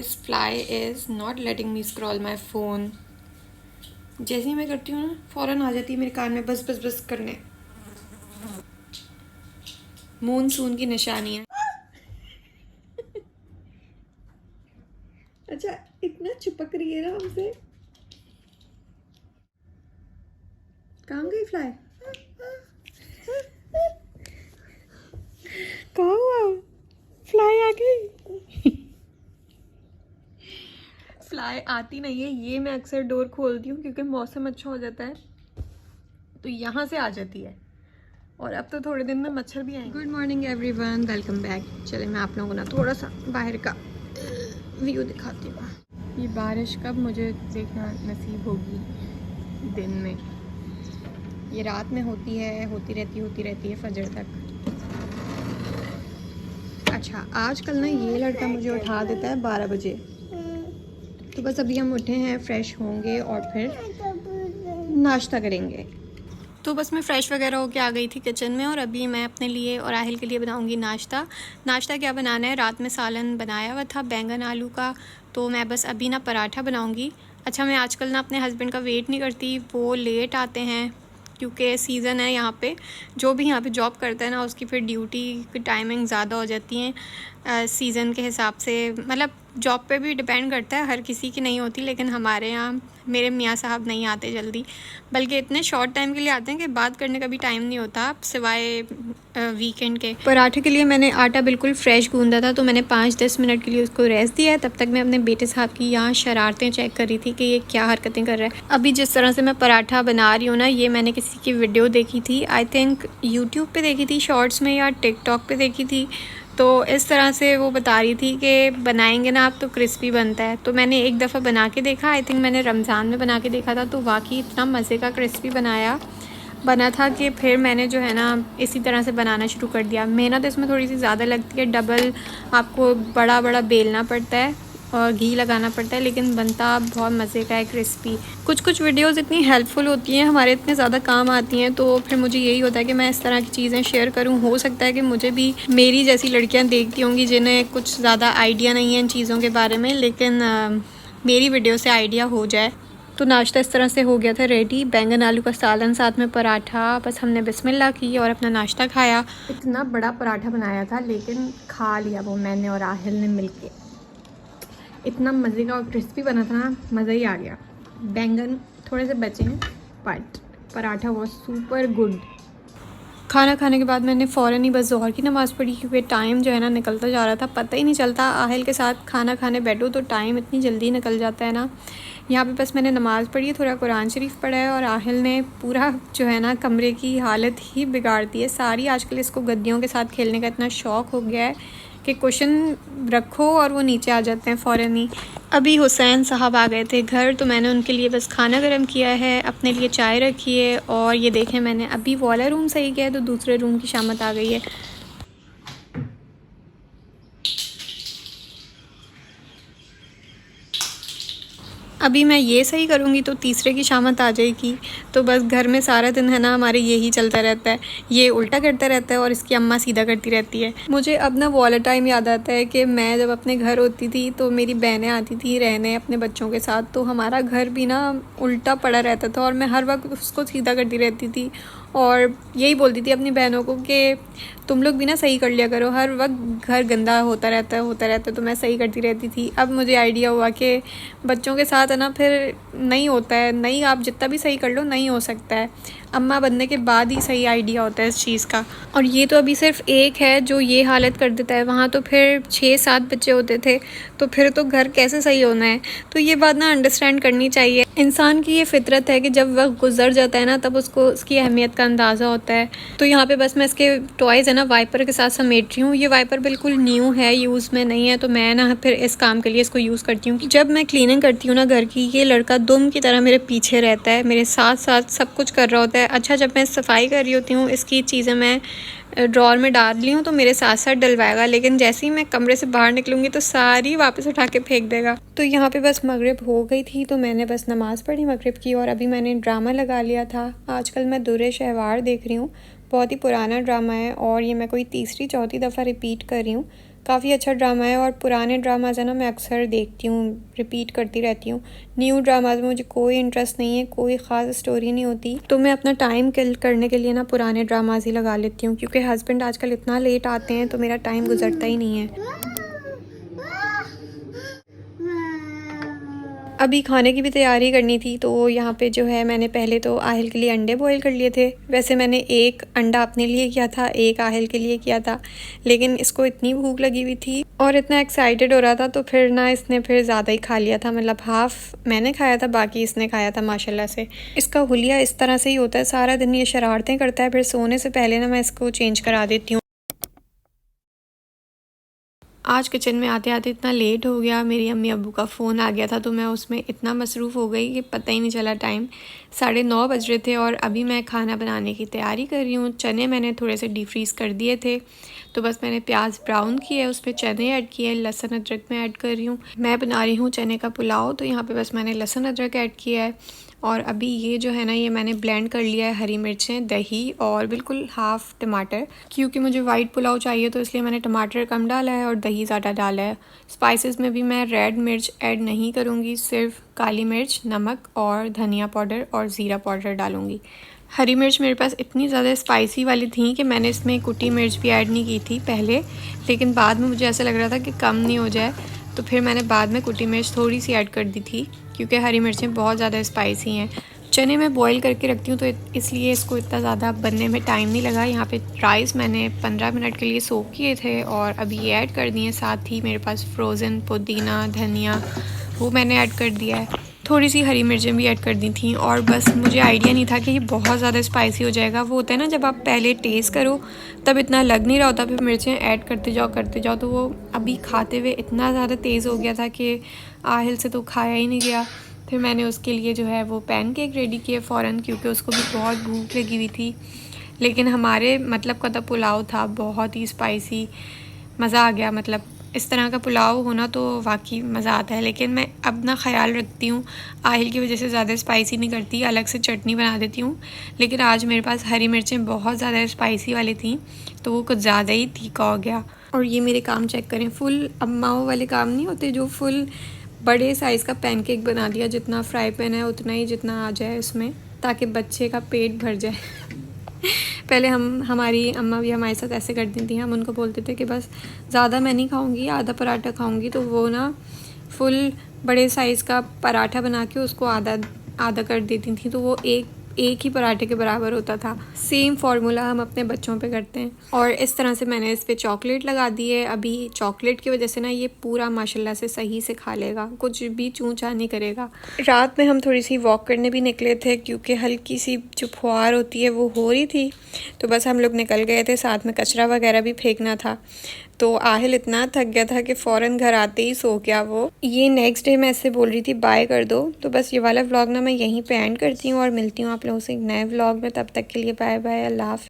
This fly is not letting me scroll my phone. जैसे ही मैं करती हूँ ना फ़ौरन आ जाती है मेरे कान में बस बस बस करने। मूनसून की निशानी है। अच्छा इतना चिपक रही है ना हमसे। कहाँ गई फ्लाई? कहाँ हुआ? फ्लाई आ गई। फ्लाई आती नहीं है, ये मैं अक्सर डोर खोलती हूँ क्योंकि मौसम अच्छा हो जाता है तो यहाँ से आ जाती है। और अब तो थोड़े दिन में मच्छर भी आएंगे। Good morning everyone, welcome back. चले मैं आप लोगों को ना थोड़ा सा बाहर का व्यू दिखाती हूँ। ये बारिश कब मुझे देखना नसीब होगी दिन में। ये रात में होती रहती है फजर तक। अच्छा आजकल ना ये लड़का मुझे उठा देता है 12 बजे। तो बस अभी हम उठे हैं, फ्रेश होंगे और फिर नाश्ता करेंगे। तो बस मैं फ़्रेश वगैरह होके आ गई थी किचन में और अभी मैं अपने लिए और आहिल के लिए बनाऊंगी नाश्ता। नाश्ता क्या बनाना है, रात में सालन बनाया हुआ था बैंगन आलू का, तो मैं बस अभी ना पराठा बनाऊंगी। अच्छा मैं आजकल ना अपने हस्बैंड का वेट नहीं करती, वो लेट आते हैं क्योंकि सीज़न है यहाँ पे। जो भी यहाँ पे जॉब करता है ना उसकी फिर ड्यूटी की टाइमिंग ज़्यादा हो जाती हैं सीज़न के हिसाब से। मतलब जॉब पे भी डिपेंड करता है, हर किसी की नहीं होती, लेकिन हमारे यहाँ मेरे मियाँ साहब नहीं आते जल्दी, बल्कि इतने शॉर्ट टाइम के लिए आते हैं कि बात करने का भी टाइम नहीं होता सिवाय वीकेंड के। पराठे के लिए मैंने आटा बिल्कुल फ्रेश गूंदा था तो मैंने 5-10 मिनट के लिए उसको रेस्ट दिया है। तब तक मैं अपने बेटे साहब की यहाँ शरारतें चेक कर रही थी कि ये क्या हरकतें कर रहा है। अभी जिस तरह से मैं पराठा बना रही हूँ ना, ये मैंने किसी की वीडियो देखी थी, आई थिंक यूट्यूब पे देखी थी शॉर्ट्स में या टिकटॉक पे देखी थी। तो इस तरह से वो बता रही थी कि बनाएंगे ना आप तो क्रिस्पी बनता है। तो मैंने एक दफ़ा बना के देखा, आई थिंक मैंने रमज़ान में बना के देखा था, तो वाकई इतना मज़े का क्रिस्पी बना था कि फिर मैंने जो है ना इसी तरह से बनाना शुरू कर दिया। मेहनत इसमें थोड़ी सी ज़्यादा लगती है, डबल आपको बड़ा बड़ा बेलना पड़ता है और घी लगाना पड़ता है, लेकिन बनता बहुत मज़े का है क्रिस्पी। कुछ वीडियोस इतनी हेल्पफुल होती हैं, हमारे इतने ज़्यादा काम आती हैं, तो फिर मुझे यही होता है कि मैं इस तरह की चीज़ें शेयर करूं। हो सकता है कि मुझे भी मेरी जैसी लड़कियां देखती होंगी जिन्हें कुछ ज़्यादा आइडिया नहीं है इन चीज़ों के बारे में, लेकिन मेरी वीडियो से आइडिया हो जाए। तो नाश्ता इस तरह से हो गया था रेडी, बैंगन आलू का सालन साथ में पराठा। बस हमने बिस्मिल्लाह की और अपना नाश्ता खाया। इतना बड़ा पराठा बनाया था लेकिन खा लिया वो मैंने और आहिल ने मिलके। इतना मज़े का और क्रिस्पी बना था ना, मज़ा ही आ गया। बैंगन थोड़े से बचे हैं बट पराठा वो सुपर गुड। खाना खाने के बाद मैंने फ़ौरन ही बस ज़ोहर की नमाज़ पढ़ी क्योंकि टाइम जो है ना निकलता जा रहा था, पता ही नहीं चलता। आहिल के साथ खाना खाने बैठो तो टाइम इतनी जल्दी निकल जाता है ना। यहाँ पे बस मैंने नमाज़ पढ़ी, थोड़ा कुरान शरीफ पढ़ा है और आहिल ने पूरा जो है ना कमरे की हालत ही बिगाड़ दी है सारी। आजकल इसको गद्दियों के साथ खेलने का इतना शौक़ हो गया है कि कुशन रखो और वो नीचे आ जाते हैं फ़ौरन ही। अभी हुसैन साहब आ गए थे घर, तो मैंने उनके लिए बस खाना गर्म किया है, अपने लिए चाय रखी है और ये देखें मैंने अभी वाला रूम सही किया है तो दूसरे रूम की शामत आ गई है। अभी मैं ये सही करूँगी तो तीसरे की शामत आ जाएगी। तो बस घर में सारा दिन है ना हमारे यही चलता रहता है, ये उल्टा करता रहता है और इसकी अम्मा सीधा करती रहती है। मुझे अब ना वाला टाइम याद आता है कि मैं जब अपने घर होती थी तो मेरी बहनें आती थी रहने अपने बच्चों के साथ, तो हमारा घर भी ना उल्टा पड़ा रहता था और मैं हर वक्त उसको सीधा करती रहती थी और यही बोलती थी अपनी बहनों को कि तुम लोग भी ना सही कर लिया करो, हर वक्त घर गंदा होता रहता है। तो मैं सही करती रहती थी। अब मुझे आइडिया हुआ कि बच्चों के साथ है ना फिर नहीं होता है, नहीं आप जितना भी सही कर लो नहीं हो सकता है, अम्मा बनने के बाद ही सही आइडिया होता है इस चीज़ का। और ये तो अभी सिर्फ एक है जो ये हालत कर देता है, वहाँ तो फिर 6-7 बच्चे होते थे, तो फिर तो घर कैसे सही होना है। तो ये बात ना अंडरस्टैंड करनी चाहिए। इंसान की ये फितरत है कि जब वक्त गुजर जाता है ना तब उसको उसकी अहमियत का अंदाज़ा होता है। तो यहाँ पे बस मैं इसके टॉयज़ है ना वाइपर के साथ समेट रही हूँ। ये वाइपर बिल्कुल न्यू है, यूज़ में नहीं है, तो मैं ना फिर इस काम के लिए इसको यूज़ करती हूँ। जब मैं क्लीनिंग करती हूँ ना घर की, ये लड़का दुम की तरह मेरे पीछे रहता है, मेरे साथ साथ सब कुछ कर रहा होता है। अच्छा जब मैं सफाई कर रही होती हूँ इसकी चीज़ें मैं ड्रॉर में डाल ली हूँ तो मेरे साथ साथ डलवाएगा, लेकिन जैसे ही मैं कमरे से बाहर निकलूँगी तो सारी वापस उठा के फेंक देगा। तो यहाँ पे बस मगरिब हो गई थी तो मैंने बस नमाज़ पढ़ी मगरिब की और अभी मैंने ड्रामा लगा लिया था। आजकल मैं दुर्रे शहवार देख रही हूँ, बहुत ही पुराना ड्रामा है और ये मैं कोई तीसरी चौथी दफ़ा रिपीट कर रही हूँ। काफ़ी अच्छा ड्रामा है और पुराने ड्रामाज है ना मैं अक्सर देखती हूँ, रिपीट करती रहती हूँ। न्यू ड्रामाज में मुझे कोई इंटरेस्ट नहीं है, कोई ख़ास स्टोरी नहीं होती, तो मैं अपना टाइम किल करने के लिए ना पुराने ड्रामाज ही लगा लेती हूँ, क्योंकि हस्बैंड आजकल इतना लेट आते हैं तो मेरा टाइम गुजरता ही नहीं है। अभी खाने की भी तैयारी करनी थी, तो यहाँ पे जो है मैंने पहले तो आहिल के लिए अंडे बॉईल कर लिए थे। वैसे मैंने एक अंडा अपने लिए किया था, एक आहिल के लिए किया था, लेकिन इसको इतनी भूख लगी हुई थी और इतना एक्साइटेड हो रहा था तो फिर ना इसने फिर ज़्यादा ही खा लिया था। मतलब हाफ़ मैंने खाया था, बाकी इसने खाया था माशाल्लाह से। इसका हुलिया इस तरह से ही होता है, सारा दिन ये शरारतें करता है, फिर सोने से पहले ना मैं इसको चेंज करा देती हूँ। आज किचन में आते आते इतना लेट हो गया, मेरी अम्मी अब्बू का फ़ोन आ गया था तो मैं उसमें इतना मसरूफ़ हो गई कि पता ही नहीं चला टाइम। 9:30 बज रहे थे और अभी मैं खाना बनाने की तैयारी कर रही हूँ। चने मैंने थोड़े से डीप फ्रीज़ कर दिए थे, तो बस मैंने प्याज ब्राउन किया है, उसमें चने ऐड किए, लहसुन अदरक में ऐड कर रही हूँ। मैं बना रही हूँ चने का पुलाव, तो यहाँ पर बस मैंने लहसुन अदरक ऐड किया है। और अभी ये जो है ना, ये मैंने ब्लेंड कर लिया है हरी मिर्चें, दही और बिल्कुल हाफ़ टमाटर, क्योंकि मुझे वाइट पुलाव चाहिए तो इसलिए मैंने टमाटर कम डाला है और दही ज़्यादा डाला है। स्पाइसेस में भी मैं रेड मिर्च ऐड नहीं करूँगी, सिर्फ काली मिर्च, नमक और धनिया पाउडर और ज़ीरा पाउडर डालूँगी। हरी मिर्च मेरे पास इतनी ज़्यादा स्पाइसी वाली थी कि मैंने इसमें कुटी मिर्च भी ऐड नहीं की थी पहले, लेकिन बाद में मुझे ऐसा लग रहा था कि कम नहीं हो जाए, तो फिर मैंने बाद में कुटी मिर्च थोड़ी सी ऐड कर दी थी, क्योंकि हरी मिर्चें बहुत ज़्यादा स्पाइसी हैं। चने मैं बॉईल करके रखती हूँ तो इसलिए इसको इतना ज़्यादा बनने में टाइम नहीं लगा। यहाँ पे राइस मैंने 15 मिनट के लिए सोक किए थे और अभी ये ऐड कर दिए। साथ ही मेरे पास फ्रोज़न पुदीना, धनिया, वो मैंने ऐड कर दिया है। थोड़ी सी हरी मिर्चें भी ऐड कर दी थी और बस मुझे आइडिया नहीं था कि ये बहुत ज़्यादा स्पाइसी हो जाएगा। वो होता है ना, जब आप पहले टेस्ट करो तब इतना लग नहीं रहा होता, फिर मिर्चें ऐड करते जाओ, तो वो अभी खाते हुए इतना ज़्यादा तेज़ हो गया था कि आहिल से तो खाया ही नहीं गया। फिर मैंने उसके लिए जो है वो पैनकेक रेडी किए फ़ौरन, क्योंकि उसको भी बहुत भूख लगी हुई थी। लेकिन हमारे मतलब का तो पुलाव था बहुत ही स्पाइसी, मज़ा आ गया। मतलब इस तरह का पुलाव होना तो वाकई मज़ा आता है, लेकिन मैं अपना ख़्याल रखती हूँ, आहिल की वजह से ज़्यादा स्पाइसी नहीं करती, अलग से चटनी बना देती हूँ। लेकिन आज मेरे पास हरी मिर्चें बहुत ज़्यादा स्पाइसी वाली थी तो वो कुछ ज़्यादा ही तीखा हो गया। और ये मेरे काम चेक करें, फुल अम्माओं वाले काम नहीं होते, जो फुल बड़े साइज़ का पैनकेक बना दिया, जितना फ्राई पैन है उतना ही जितना आ जाए उसमें, ताकि बच्चे का पेट भर जाए। पहले हमारी अम्मा भी हमारे साथ ऐसे करती थी, हम उनको बोलते थे कि बस ज़्यादा मैं नहीं खाऊंगी, आधा पराठा खाऊंगी, तो वो ना फुल बड़े साइज़ का पराठा बना के उसको आधा आधा कर देती थी, तो वो एक ही पराठे के बराबर होता था। सेम फार्मूला हम अपने बच्चों पे करते हैं। और इस तरह से मैंने इस पे चॉकलेट लगा दी है। अभी चॉकलेट की वजह से ना ये पूरा माशाल्लाह से सही से खा लेगा, कुछ भी चूँ-चा नहीं करेगा। रात में हम थोड़ी सी वॉक करने भी निकले थे, क्योंकि हल्की सी जो फुहार होती है वो हो रही थी, तो बस हम लोग निकल गए थे। साथ में कचरा वगैरह भी फेंकना था, तो आहिल इतना थक गया था कि फ़ौरन घर आते ही सो गया वो। ये नेक्स्ट डे मैं इससे बोल रही थी बाय कर दो। तो बस ये वाला व्लॉग ना मैं यहीं पे एंड करती हूँ और मिलती हूँ आप लोगों से एक नए व्लॉग में। तब तक के लिए बाय बाय, अल्लाह हाफ़िज़।